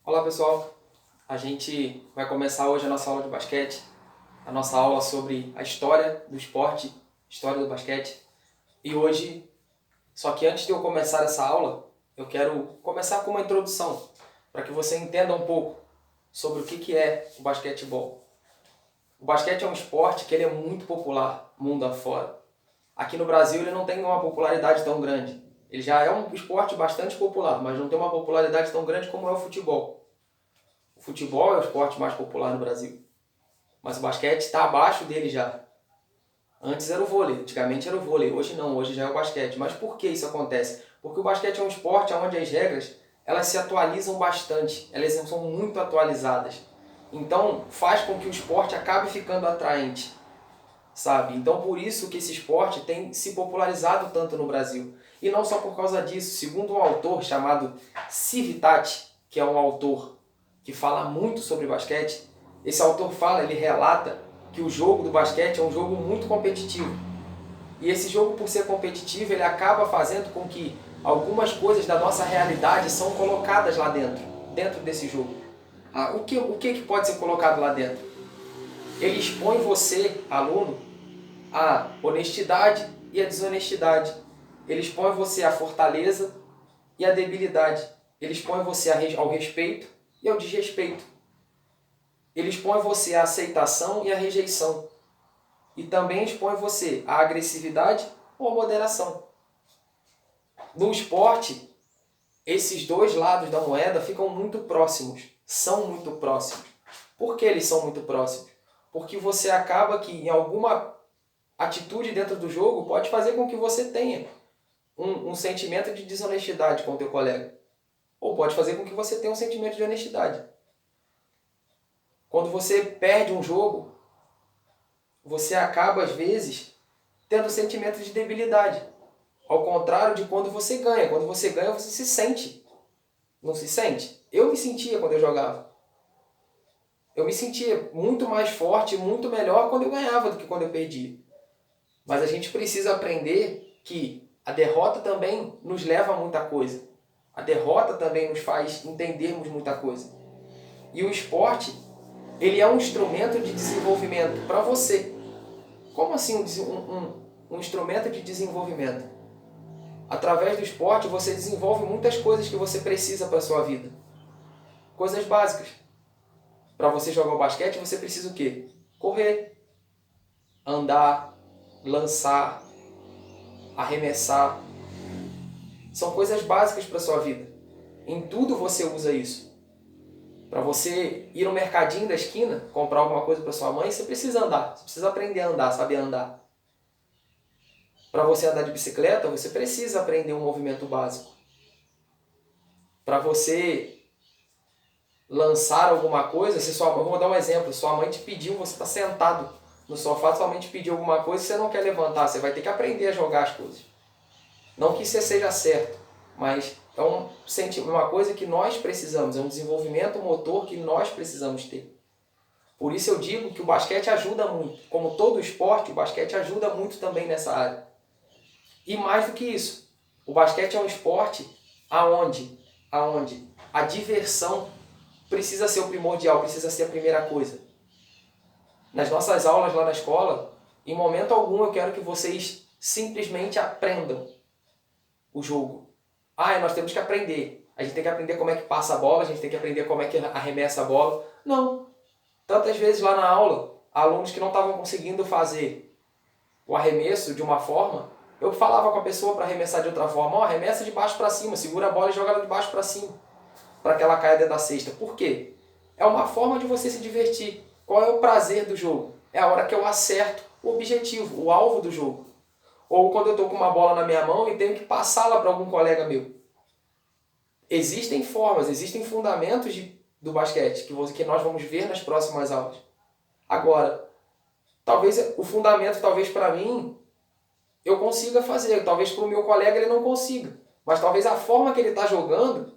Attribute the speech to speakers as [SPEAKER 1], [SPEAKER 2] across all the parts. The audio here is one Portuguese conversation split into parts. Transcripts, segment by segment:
[SPEAKER 1] Olá pessoal, a gente vai começar hoje a nossa aula de basquete, a nossa aula sobre a história do esporte, história do basquete. E hoje, só que antes de eu começar essa aula, eu quero começar com uma introdução, para que você entenda um pouco sobre o que é o basquetebol. O basquete é um esporte que ele é muito popular mundo afora. Aqui no Brasil ele não tem uma popularidade tão grande. Ele já é um esporte bastante popular, mas não tem uma popularidade tão grande como é o futebol. O futebol é o esporte mais popular no Brasil, mas o basquete está abaixo dele já. Antes era o vôlei, antigamente era o vôlei, hoje não, hoje já é o basquete. Mas por que isso acontece? Porque o basquete é um esporte onde as regras elas se atualizam bastante, elas são muito atualizadas. Então faz com que o esporte acabe ficando atraente, sabe? Então por isso que esse esporte tem se popularizado tanto no Brasil. E não só por causa disso, segundo um autor chamado Civitati, que é um autor que fala muito sobre basquete, esse autor fala, ele relata que o jogo do basquete é um jogo muito competitivo. E esse jogo, por ser competitivo, ele acaba fazendo com que algumas coisas da nossa realidade são colocadas lá dentro desse jogo. O que pode ser colocado lá dentro? Ele expõe você, aluno, à honestidade e à desonestidade. Ele expõe você à fortaleza e à debilidade. Ele expõe você ao respeito e ao desrespeito. Ele expõe você à aceitação e à rejeição. E também expõe você à agressividade ou à moderação. No esporte, esses dois lados da moeda ficam muito próximos. São muito próximos. Por que eles são muito próximos? Porque você acaba que em alguma atitude dentro do jogo pode fazer com que você tenha um sentimento de desonestidade com o teu colega. Ou pode fazer com que você tenha um sentimento de honestidade. Quando você perde um jogo, você acaba, às vezes, tendo sentimento de debilidade. Ao contrário de quando você ganha. Quando você ganha, você se sente. Não se sente? Eu me sentia quando eu jogava. Eu me sentia muito mais forte, muito melhor quando eu ganhava do que quando eu perdia. Mas a gente precisa aprender que a derrota também nos leva a muita coisa. A derrota também nos faz entendermos muita coisa. E o esporte, ele é um instrumento de desenvolvimento para você. Como assim um instrumento de desenvolvimento? Através do esporte você desenvolve muitas coisas que você precisa para a sua vida. Coisas básicas. Para você jogar o basquete você precisa o quê? Correr, andar, lançar, arremessar. São coisas básicas para a sua vida. Em tudo você usa isso. Para você ir no mercadinho da esquina, comprar alguma coisa para sua mãe, você precisa andar. Você precisa aprender a andar, saber andar. Para você andar de bicicleta, você precisa aprender um movimento básico. Para você lançar alguma coisa, se sua mãe, vou dar um exemplo, sua mãe te pediu, você está sentado no sofá, sua mãe te pediu alguma coisa e você não quer levantar, você vai ter que aprender a jogar as coisas. Não que isso seja certo, mas é uma coisa que nós precisamos, é um desenvolvimento motor que nós precisamos ter. Por isso eu digo que o basquete ajuda muito. Como todo esporte, o basquete ajuda muito também nessa área. E mais do que isso, o basquete é um esporte aonde a diversão precisa ser o primordial, precisa ser a primeira coisa. Nas nossas aulas lá na escola, em momento algum eu quero que vocês simplesmente aprendam o jogo. Nós temos que aprender. A gente tem que aprender como é que passa a bola, a gente tem que aprender como é que arremessa a bola. Não. Tantas vezes lá na aula, alunos que não estavam conseguindo fazer o arremesso de uma forma, eu falava com a pessoa para arremessar de outra forma. Arremessa de baixo para cima, segura a bola e joga ela de baixo para cima, para que ela caia dentro da cesta. Por quê? É uma forma de você se divertir. Qual é o prazer do jogo? É a hora que eu acerto o objetivo, o alvo do jogo. Ou quando eu estou com uma bola na minha mão e tenho que passá-la para algum colega meu. Existem formas, existem fundamentos do basquete que nós vamos ver nas próximas aulas. Agora, talvez o fundamento, para mim, eu consiga fazer. Talvez para o meu colega ele não consiga. Mas talvez a forma que ele está jogando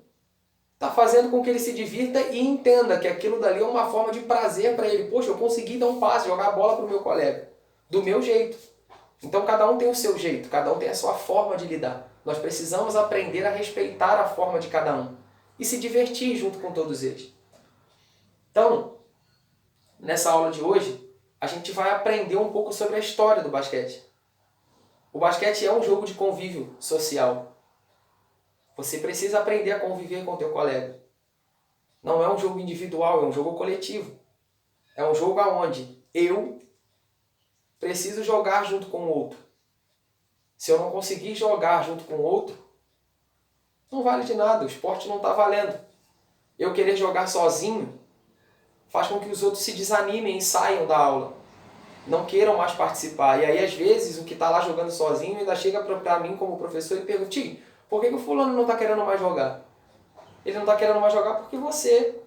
[SPEAKER 1] está fazendo com que ele se divirta e entenda que aquilo dali é uma forma de prazer para ele. Poxa, eu consegui dar um passe, jogar a bola para o meu colega. Do meu jeito. Então cada um tem o seu jeito, cada um tem a sua forma de lidar. Nós precisamos aprender a respeitar a forma de cada um. e se divertir junto com todos eles. Então, nessa aula de hoje, a gente vai aprender um pouco sobre a história do basquete. O basquete é um jogo de convívio social. Você precisa aprender a conviver com o teu colega. Não é um jogo individual, é um jogo coletivo. É um jogo onde eu preciso jogar junto com o outro. Se eu não conseguir jogar junto com o outro, não vale de nada, o esporte não está valendo. Eu querer jogar sozinho faz com que os outros se desanimem e saiam da aula. Não queiram mais participar. E aí, às vezes, o que está lá jogando sozinho ainda chega para mim como professor e pergunta: Tio, por que o fulano não está querendo mais jogar? Ele não está querendo mais jogar porque você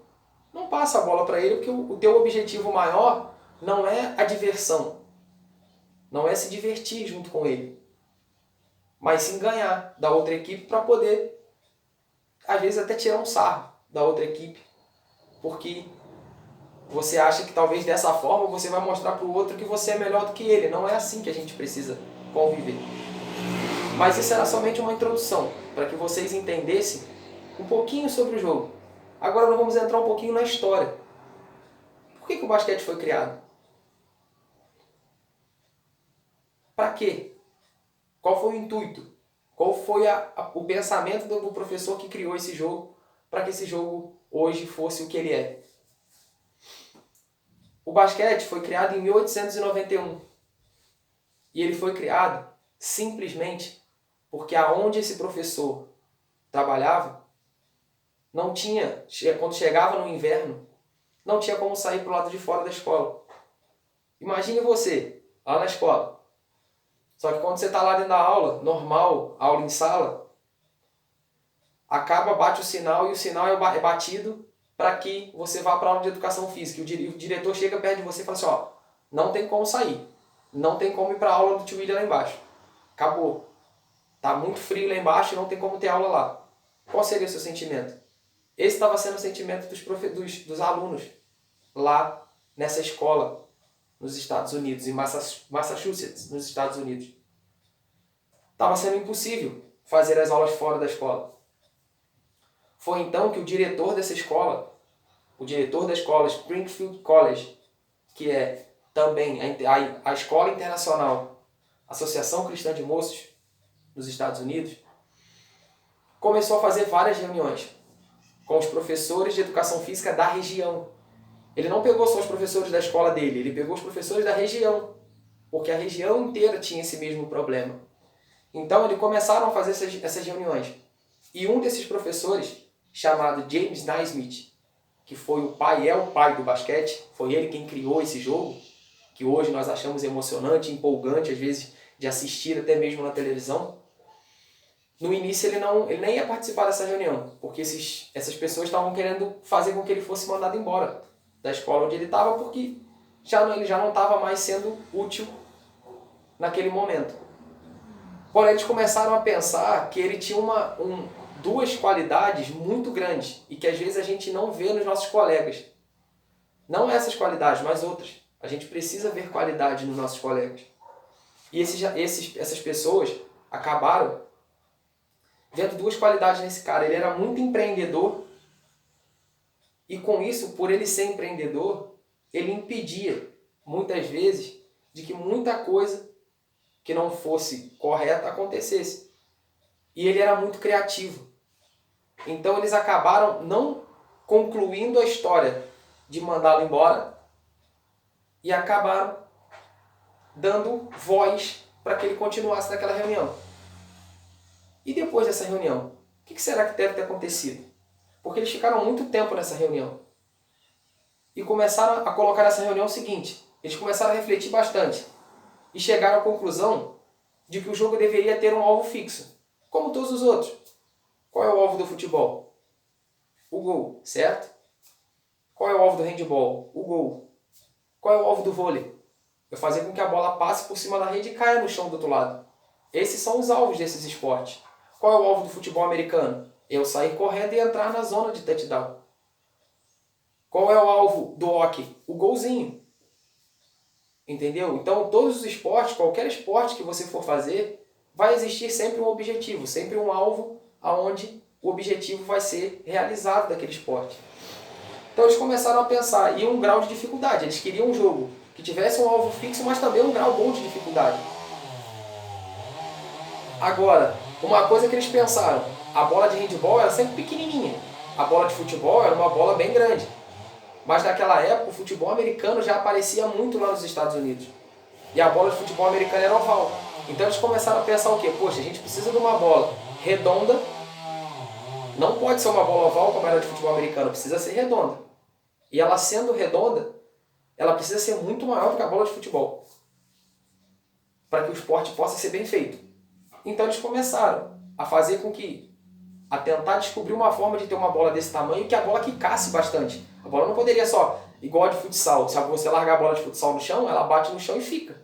[SPEAKER 1] não passa a bola para ele, porque o teu objetivo maior não é a diversão. Não é se divertir junto com ele. Mas sim ganhar da outra equipe para poder, às vezes, até tirar um sarro da outra equipe. Porque você acha que talvez dessa forma você vai mostrar para o outro que você é melhor do que ele. Não é assim que a gente precisa conviver. Mas isso era somente uma introdução, para que vocês entendessem um pouquinho sobre o jogo. Agora nós vamos entrar um pouquinho na história. Por que o basquete foi criado? Para quê? Qual foi o intuito? Qual foi o pensamento do professor que criou esse jogo para que esse jogo hoje fosse o que ele é? O basquete foi criado em 1891 e ele foi criado simplesmente porque aonde esse professor trabalhava não tinha, quando chegava no inverno, não tinha como sair para o lado de fora da escola. Imagine você lá na escola. Só que quando você está lá dentro da aula, normal, aula em sala, acaba, bate o sinal e o sinal é batido para que você vá para a aula de educação física. O diretor chega perto de você e fala assim, ó, não tem como sair, não tem como ir para a aula do tio William lá embaixo. Acabou. Tá muito frio lá embaixo e não tem como ter aula lá. Qual seria o seu sentimento? Esse estava sendo o sentimento dos alunos lá nessa escola nos Estados Unidos, em Massachusetts, nos Estados Unidos. Estava sendo impossível fazer as aulas fora da escola. Foi então que o diretor dessa escola, o diretor da escola Springfield College, que é também a Escola Internacional Associação Cristã de Moços dos Estados Unidos, começou a fazer várias reuniões com os professores de educação física da região. Ele não pegou só os professores da escola dele, ele pegou os professores da região, porque a região inteira tinha esse mesmo problema. Então eles começaram a fazer essas reuniões. E um desses professores, chamado James Naismith, que foi o pai do basquete, foi ele quem criou esse jogo, que hoje nós achamos emocionante, empolgante, às vezes, de assistir até mesmo na televisão. No início ele nem ia participar dessa reunião, porque essas pessoas estavam querendo fazer com que ele fosse mandado embora da escola onde ele estava, porque ele já não estava mais sendo útil naquele momento. Porém, eles começaram a pensar que ele tinha duas qualidades muito grandes e que às vezes a gente não vê nos nossos colegas. Não essas qualidades, mas outras. A gente precisa ver qualidade nos nossos colegas. E essas pessoas acabaram vendo duas qualidades nesse cara. Ele era muito empreendedor e com isso, por ele ser empreendedor, ele impedia, muitas vezes, de que muita coisa que não fosse correta acontecesse. E ele era muito criativo. Então eles acabaram não concluindo a história de mandá-lo embora e acabaram dando voz para que ele continuasse naquela reunião. E depois dessa reunião, o que será que deve ter acontecido? Porque eles ficaram muito tempo nessa reunião. E começaram a colocar nessa reunião o seguinte, eles começaram a refletir bastante. E chegaram à conclusão de que o jogo deveria ter um alvo fixo, como todos os outros. Qual é o alvo do futebol? O gol, certo? Qual é o alvo do handebol? O gol. Qual é o alvo do vôlei? É fazer com que a bola passe por cima da rede e caia no chão do outro lado. Esses são os alvos desses esportes. Qual é o alvo do futebol americano? Eu sair correndo e entrar na zona de touchdown. Qual é o alvo do hockey? O golzinho. Entendeu? Então, todos os esportes, qualquer esporte que você for fazer, vai existir sempre um objetivo, sempre um alvo aonde o objetivo vai ser realizado daquele esporte. Então eles começaram a pensar em um grau de dificuldade. Eles queriam um jogo que tivesse um alvo fixo, mas também um grau bom de dificuldade. Agora, uma coisa que eles pensaram, a bola de handebol era sempre pequenininha. A bola de futebol era uma bola bem grande. Mas naquela época o futebol americano já aparecia muito lá nos Estados Unidos. E a bola de futebol americano era oval. Então eles começaram a pensar o quê? Poxa, a gente precisa de uma bola redonda. Não pode ser uma bola oval como era de futebol americano, precisa ser redonda. E ela sendo redonda, ela precisa ser muito maior do que a bola de futebol. Para que o esporte possa ser bem feito. Então eles começaram a fazer com que, a tentar descobrir uma forma de ter uma bola desse tamanho que a bola quicasse bastante. A bola não poderia só, igual a de futsal, se você largar a bola de futsal no chão, ela bate no chão e fica.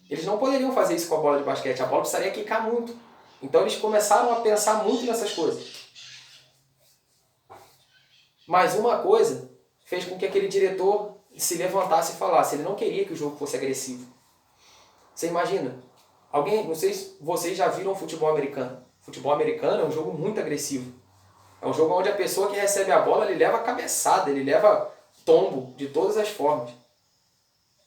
[SPEAKER 1] Eles não poderiam fazer isso com a bola de basquete, a bola precisaria quicar muito. Então eles começaram a pensar muito nessas coisas. Mas uma coisa fez com que aquele diretor se levantasse e falasse, ele não queria que o jogo fosse agressivo. Você imagina? Não sei se vocês já viram futebol americano. Futebol americano é um jogo muito agressivo. É um jogo onde a pessoa que recebe a bola, ele leva cabeçada, ele leva tombo de todas as formas.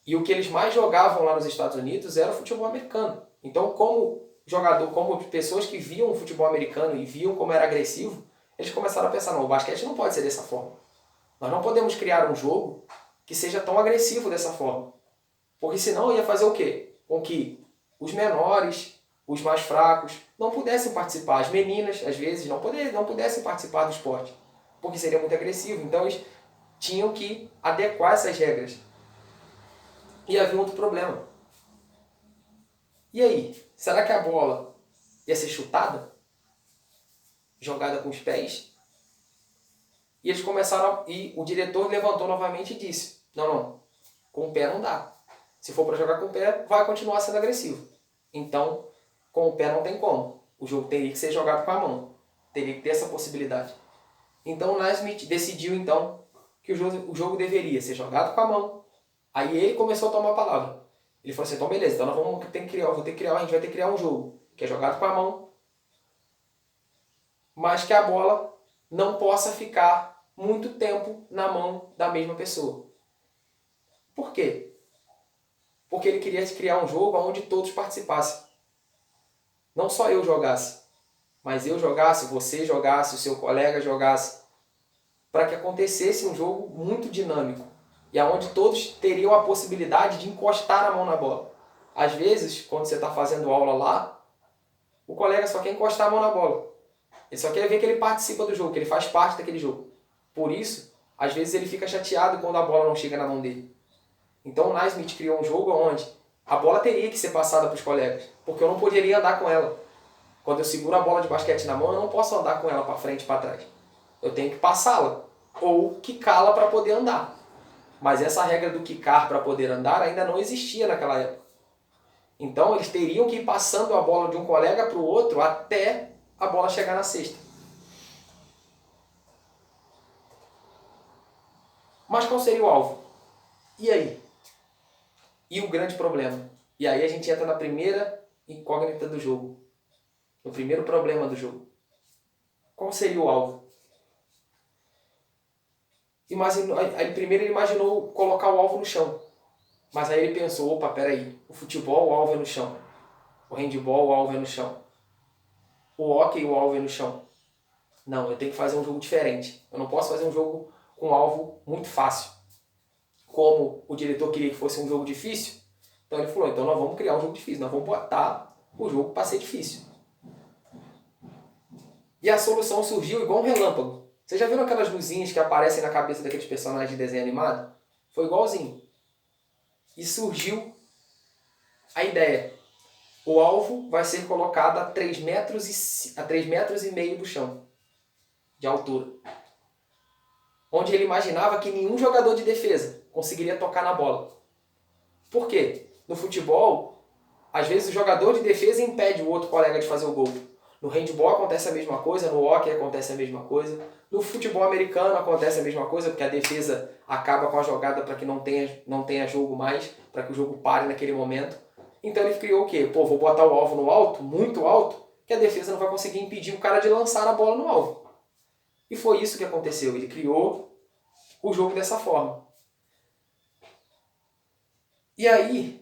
[SPEAKER 1] E o que eles mais jogavam lá nos Estados Unidos era o futebol americano. Então, como jogador, como pessoas que viam o futebol americano e viam como era agressivo, eles começaram a pensar, não, o basquete não pode ser dessa forma. Nós não podemos criar um jogo que seja tão agressivo dessa forma. Porque senão ia fazer o quê? Com que os menores, os mais fracos, não pudessem participar. As meninas, às vezes, não pudessem participar do esporte. Porque seria muito agressivo. Então eles tinham que adequar essas regras. E havia outro problema. E aí? Será que a bola ia ser chutada? Jogada com os pés? E eles começaram e o diretor levantou novamente e disse, não, com o pé não dá. Se for para jogar com o pé, vai continuar sendo agressivo. Então, com o pé não tem como. O jogo teria que ser jogado com a mão. Teria que ter essa possibilidade. Então o Naismith decidiu então que o jogo deveria ser jogado com a mão. Aí ele começou a tomar a palavra. Ele falou assim, então beleza, então nós vamos ter que criar, a gente vai ter que criar um jogo que é jogado com a mão, mas que a bola não possa ficar muito tempo na mão da mesma pessoa. Por quê? Porque ele queria criar um jogo onde todos participassem. Não só eu jogasse, mas eu jogasse, você jogasse, o seu colega jogasse, para que acontecesse um jogo muito dinâmico e aonde todos teriam a possibilidade de encostar a mão na bola. Às vezes, quando você está fazendo aula lá, o colega só quer encostar a mão na bola. Ele só quer ver que ele participa do jogo, que ele faz parte daquele jogo. Por isso, às vezes ele fica chateado quando a bola não chega na mão dele. Então o Naismith criou um jogo onde a bola teria que ser passada para os colegas, porque eu não poderia andar com ela. Quando eu seguro a bola de basquete na mão, eu não posso andar com ela para frente e para trás. Eu tenho que passá-la ou quicá-la para poder andar. Mas essa regra do quicar para poder andar ainda não existia naquela época. Então eles teriam que ir passando a bola de um colega para o outro até a bola chegar na cesta. Mas qual seria o alvo? E aí? E o grande problema? E aí a gente entra na primeira incógnita do jogo. No primeiro problema do jogo. Qual seria o alvo? Primeiro ele imaginou colocar o alvo no chão. Mas aí ele pensou, opa, peraí, o futebol o alvo é no chão. O handebol o alvo é no chão. O hóquei o alvo é no chão. Não, eu tenho que fazer um jogo diferente. Eu não posso fazer um jogo com um alvo muito fácil. Como o diretor queria que fosse um jogo difícil, então ele falou, então nós vamos criar um jogo difícil, nós vamos botar o jogo para ser difícil. E a solução surgiu igual um relâmpago. Vocês já viram aquelas luzinhas que aparecem na cabeça daqueles personagens de desenho animado? Foi igualzinho. E surgiu a ideia. O alvo vai ser colocado a 3,5 metros do chão, de altura. Onde ele imaginava que nenhum jogador de defesa conseguiria tocar na bola. Por quê? No futebol, às vezes o jogador de defesa impede o outro colega de fazer o gol. No handball acontece a mesma coisa, no hóquei acontece a mesma coisa. No futebol americano acontece a mesma coisa, porque a defesa acaba com a jogada para que não tenha jogo mais, para que o jogo pare naquele momento. Então ele criou o quê? Vou botar o alvo no alto, muito alto, que a defesa não vai conseguir impedir o cara de lançar a bola no alvo. E foi isso que aconteceu. Ele criou o jogo dessa forma. E aí,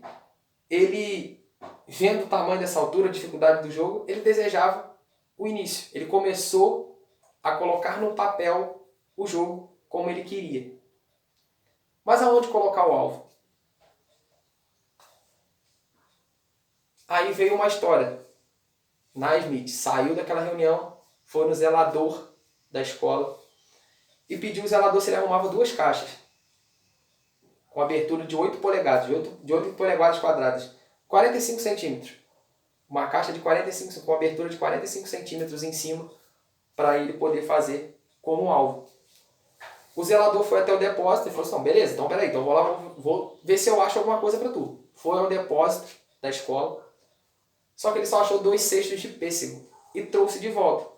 [SPEAKER 1] ele, vendo o tamanho dessa altura, a dificuldade do jogo, ele desejava o início. Ele começou a colocar no papel o jogo como ele queria. Mas aonde colocar o alvo? Aí veio uma história. Naismith saiu daquela reunião, foi no zelador da escola e pediu ao zelador se ele arrumava 2 caixas com abertura de 8 polegadas, de 8 polegadas quadradas, 45 centímetros. Uma caixa de 45, com abertura de 45 centímetros em cima, para ele poder fazer como alvo. O zelador foi até o depósito e falou assim, não, beleza, então peraí, então vou ver se eu acho alguma coisa para tu. Foi ao depósito da escola, só que ele só achou 2 cestos de pêssego e trouxe de volta.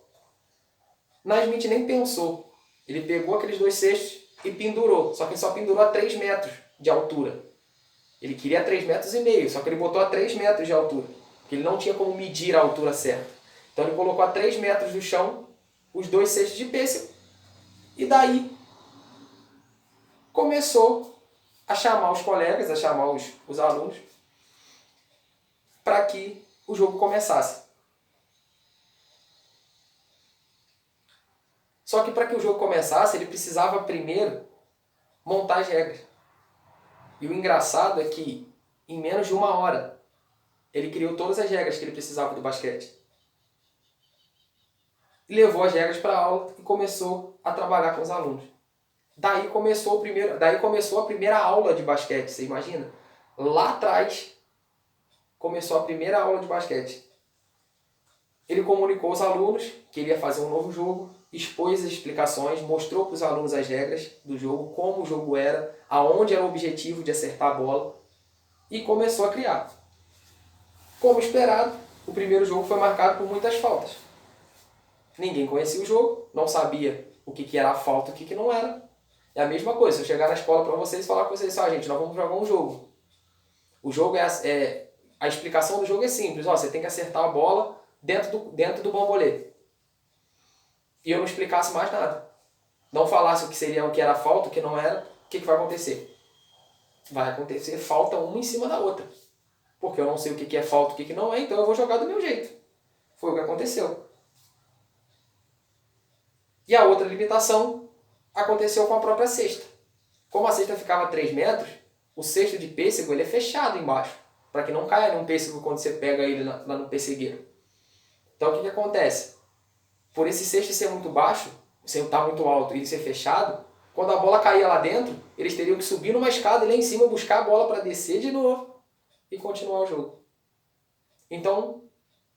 [SPEAKER 1] Naismith nem pensou, ele pegou aqueles 2 cestos e pendurou, só que ele só pendurou a 3 metros de altura. Ele queria 3,5 metros, só que ele botou a 3 metros de altura, porque ele não tinha como medir a altura certa. Então ele colocou a 3 metros do chão os 2 cestos de pêssego e daí começou a chamar os colegas, a chamar os alunos para que o jogo começasse. Só que para que o jogo começasse, ele precisava primeiro montar as regras. E o engraçado é que, em menos de 1 hora, ele criou todas as regras que ele precisava do basquete. E levou as regras para a aula e começou a trabalhar com os alunos. Daí começou a primeira aula de basquete, você imagina? Lá atrás, começou a primeira aula de basquete. Ele comunicou aos alunos que ele ia fazer um novo jogo, expôs as explicações, mostrou para os alunos as regras do jogo, como o jogo era, aonde era o objetivo de acertar a bola, e começou a criar. Como esperado, o primeiro jogo foi marcado por muitas faltas. Ninguém conhecia o jogo, não sabia o que era a falta e o que não era. É a mesma coisa, se eu chegar na escola para vocês e falar com vocês, gente, nós vamos jogar um jogo. O jogo a explicação do jogo é simples, você tem que acertar a bola dentro do bambolê. E eu não explicasse mais nada. Não falasse o que era falta, o que não era, o que vai acontecer? Vai acontecer falta uma em cima da outra. Porque eu não sei o que é falta e o que não é, então eu vou jogar do meu jeito. Foi o que aconteceu. E a outra limitação aconteceu com a própria cesta. Como a cesta ficava a 3 metros, o cesto de pêssego ele é fechado embaixo, para que não caia num pêssego quando você pega ele lá no pessegueiro. Então o que acontece? Por esse cesto ser muito baixo, sem estar muito alto e ele ser fechado, quando a bola caía lá dentro, eles teriam que subir numa escada e lá em cima buscar a bola para descer de novo e continuar o jogo. Então,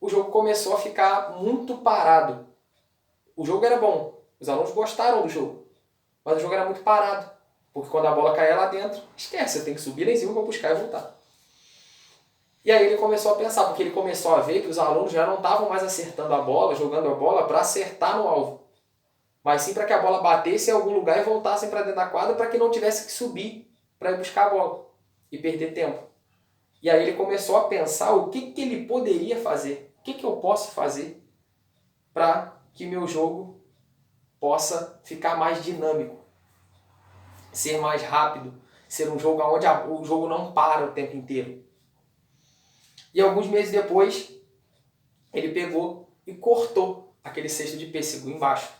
[SPEAKER 1] o jogo começou a ficar muito parado. O jogo era bom, os alunos gostaram do jogo, mas o jogo era muito parado, porque quando a bola caía lá dentro, esquece, você tem que subir lá em cima para buscar e voltar. E aí ele começou a pensar, porque ele começou a ver que os alunos já não estavam mais acertando a bola, jogando a bola para acertar no alvo, mas sim para que a bola batesse em algum lugar e voltassem para dentro da quadra para que não tivesse que subir para ir buscar a bola e perder tempo. E aí ele começou a pensar o que ele poderia fazer, o que eu posso fazer para que meu jogo possa ficar mais dinâmico, ser mais rápido, ser um jogo onde o jogo não para o tempo inteiro. E alguns meses depois, ele pegou e cortou aquele cesto de pêssego embaixo.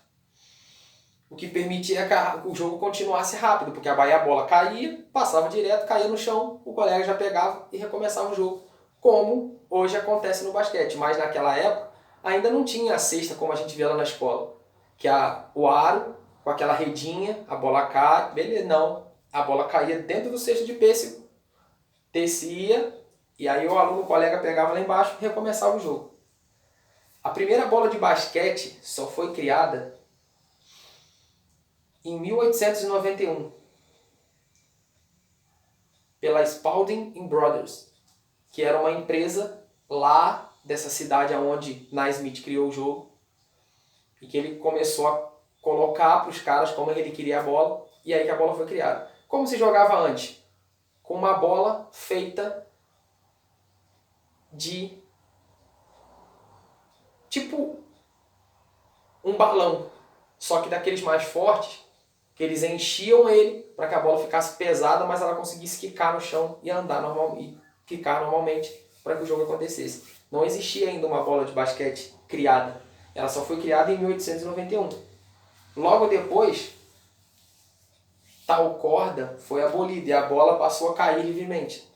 [SPEAKER 1] O que permitia que o jogo continuasse rápido, porque a bola caía, passava direto, caía no chão, o colega já pegava e recomeçava o jogo, como hoje acontece no basquete. Mas naquela época ainda não tinha a cesta como a gente vê lá na escola, que o aro, com aquela redinha, a bola cai, beleza, não. A bola caía dentro do cesto de pêssego, descia, e aí o colega pegava lá embaixo e recomeçava o jogo. A primeira bola de basquete só foi criada em 1891 pela Spalding Brothers, que era uma empresa lá dessa cidade onde Naismith criou o jogo, e que ele começou a colocar para os caras como ele queria a bola, e aí que a bola foi criada. Como se jogava antes? Com uma bola feita de tipo um balão, só que daqueles mais fortes, que eles enchiam ele para que a bola ficasse pesada, mas ela conseguisse quicar no chão e andar normal, e quicar normalmente para que o jogo acontecesse. Não existia ainda uma bola de basquete criada. Ela só foi criada em 1891. Logo depois, tal corda foi abolida e a bola passou a cair livremente.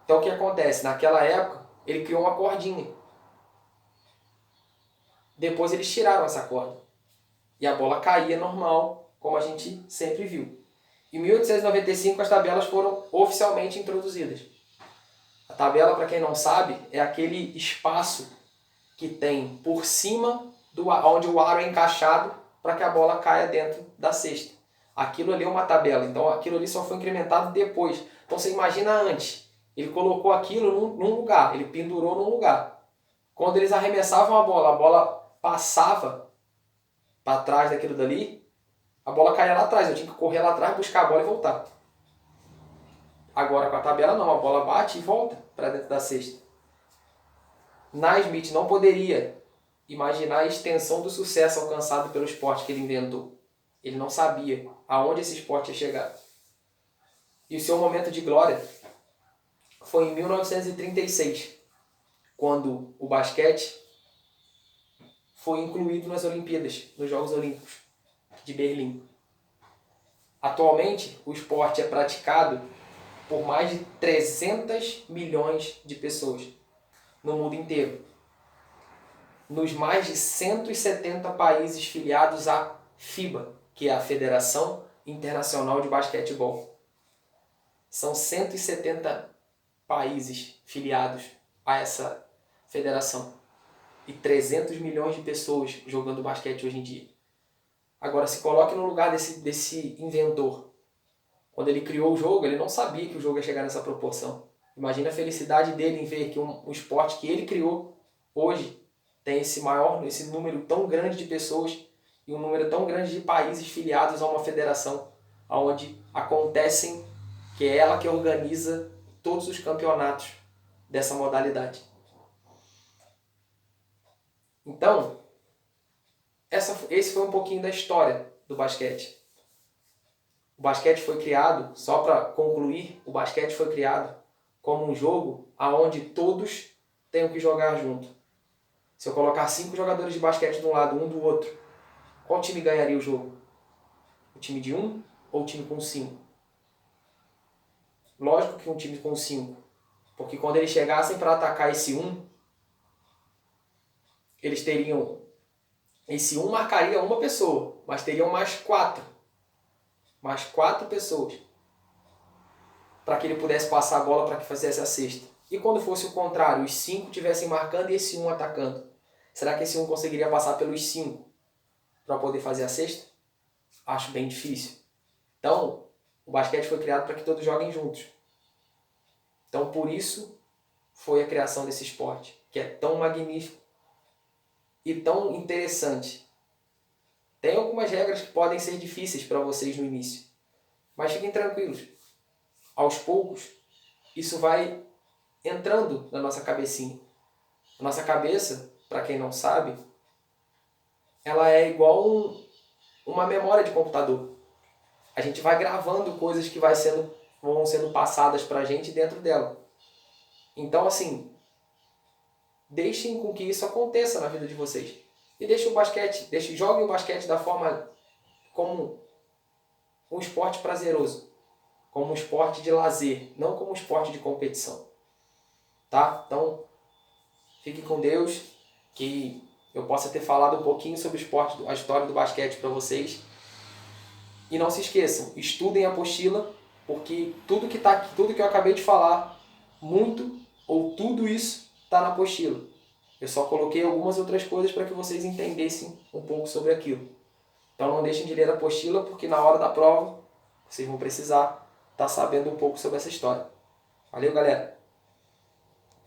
[SPEAKER 1] Então o que acontece? Naquela época, ele criou uma cordinha. Depois eles tiraram essa corda. E a bola caía normal, como a gente sempre viu. Em 1895 as tabelas foram oficialmente introduzidas. A tabela, para quem não sabe, é aquele espaço que tem por cima onde o aro é encaixado para que a bola caia dentro da cesta. Aquilo ali é uma tabela, então aquilo ali só foi incrementado depois. Então você imagina antes, ele colocou aquilo num lugar, ele pendurou num lugar. Quando eles arremessavam a bola passava para trás daquilo dali, a bola caía lá atrás, eu tinha que correr lá atrás, buscar a bola e voltar. Agora com a tabela não, a bola bate e volta para dentro da cesta. Naismith não poderia imaginar a extensão do sucesso alcançado pelo esporte que ele inventou. Ele não sabia aonde esse esporte ia chegar. E o seu momento de glória foi em 1936, quando o basquete foi incluído nas Olimpíadas, nos Jogos Olímpicos de Berlim. Atualmente, o esporte é praticado por mais de 300 milhões de pessoas no mundo inteiro, nos mais de 170 países filiados à FIBA, que é a Federação Internacional de Basquetebol. São 170 países filiados a essa federação e 300 milhões de pessoas jogando basquete hoje em dia. Agora, se coloque no lugar desse inventor. Quando ele criou o jogo, ele não sabia que o jogo ia chegar nessa proporção. Imagina a felicidade dele em ver que um esporte que ele criou hoje tem esse número tão grande de pessoas e um número tão grande de países filiados a uma federação, onde acontecem, que é ela que organiza todos os campeonatos dessa modalidade. Então, esse foi um pouquinho da história do basquete. O basquete foi criado, só para concluir, o basquete foi criado como um jogo onde todos têm que jogar junto. Se eu colocar 5 jogadores de basquete de um lado, um do outro, qual time ganharia o jogo? O time de 1 ou o time com 5? Lógico que um time com 5, porque quando eles chegassem para atacar esse 1, eles teriam... Esse 1 marcaria uma pessoa, mas teriam mais 4 pessoas para que ele pudesse passar a bola para que fizesse a cesta. E quando fosse o contrário, os 5 estivessem marcando e esse 1 atacando, será que esse 1 conseguiria passar pelos 5 para poder fazer a cesta? Acho bem difícil. Então, o basquete foi criado para que todos joguem juntos. Então, por isso foi a criação desse esporte, que é tão magnífico e tão interessante. Tem algumas regras que podem ser difíceis para vocês no início, mas fiquem tranquilos. Aos poucos, isso vai entrando na nossa cabecinha. A nossa cabeça, para quem não sabe, ela é igual uma memória de computador. A gente vai gravando coisas que vão sendo passadas para a gente dentro dela. Então, assim, deixem com que isso aconteça na vida de vocês. E deixem o basquete, joguem o basquete da forma como um esporte prazeroso, como um esporte de lazer, não como um esporte de competição. Tá? Então, fiquem com Deus, que eu possa ter falado um pouquinho sobre o esporte, a história do basquete para vocês. E não se esqueçam, estudem a apostila, porque tudo que eu acabei de falar, muito ou tudo isso está na apostila. Eu só coloquei algumas outras coisas para que vocês entendessem um pouco sobre aquilo. Então não deixem de ler a apostila, porque na hora da prova vocês vão precisar estar sabendo um pouco sobre essa história. Valeu, galera!